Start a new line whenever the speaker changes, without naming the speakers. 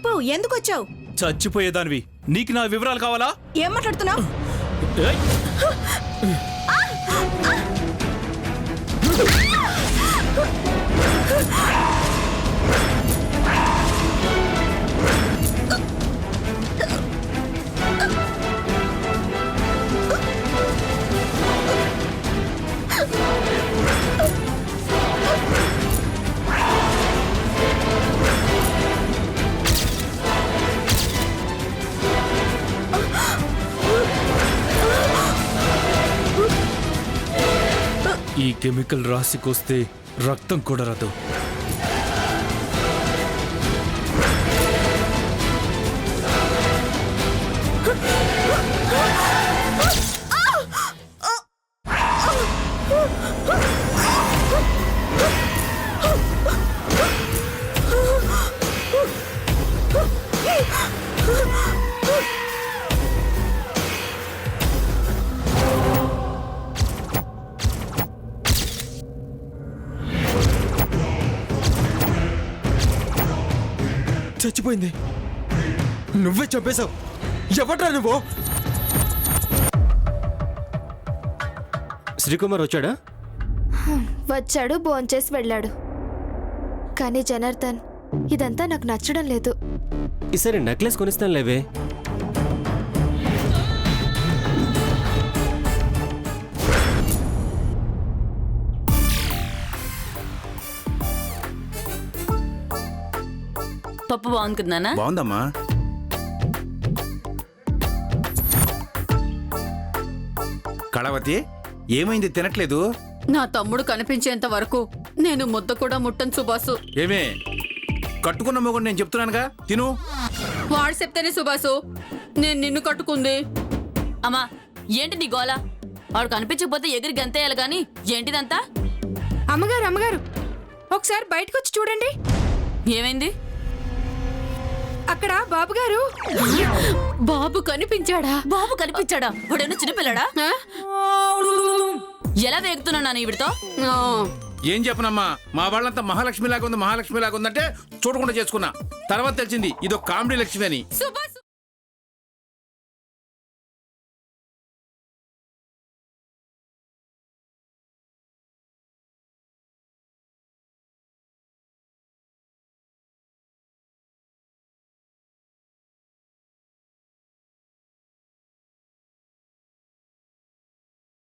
చెప్పు, ఎందుకు వచ్చావు?
చచ్చిపోయేదానివి, నీకు నా వివరాలు కావాలా?
ఏం మాట్లాడుతున్నావు?
ఏయ్! ఈ కెమికల్ రాశికొస్తే రక్తం కూడా రాదు.
చచ్చిపోయింది. నువ్వే చంపేశావు. ఎవడ్రా నువ్వు? శ్రీకుమార్ వచ్చాడా?
వచ్చాడు, భోంచేసి వెళ్ళాడు. కానీ జనార్దన్, ఇదంతా నాకు నచ్చడం లేదు.
ఈసారి నెక్లెస్ కొనిస్తాను లేవే.
పప్పు బాగుంటుందా?
బాగుందమ్మా. కళావతి, ఏమైంది? తినట్లేదు?
నా తమ్ముడు కనిపించేంత వరకు నేను ముద్ద కూడా ముట్టను సుబాసు.
ఏమే, కట్టుకున్న మొగుడు నేను చెప్తున్నానుగా, తిను.
వాడు చెప్తేనే సుబాసు నేను నిన్ను కట్టుకుంది. అమ్మా, ఏంటి నీ గోల? వాడు కనిపించకపోతే ఎగిరి గంతేయాలి గాని ఏంటిదంతా?
అమ్మగారు, అమ్మగారు, ఒకసారి బయటకు వచ్చి చూడండి.
ఏమైంది?
అక్కడ బాబు గారు.
బాబు కనిపించాడా? బాబు కనిపించాడా? వాడేమో చిన్నపిల్లడా? ఎలా వేగుతున్నా ఈవిడితో?
ఏం చెప్పనమ్మా, మా వాళ్ళంతా మహాలక్ష్మి లాగా ఉంది, మహాలక్ష్మి లాగా ఉందంటే చూడకుండా చేసుకున్నా. తర్వాత తెలిసింది ఇదో కామెడీ లక్ష్మి అని.
సుబాస్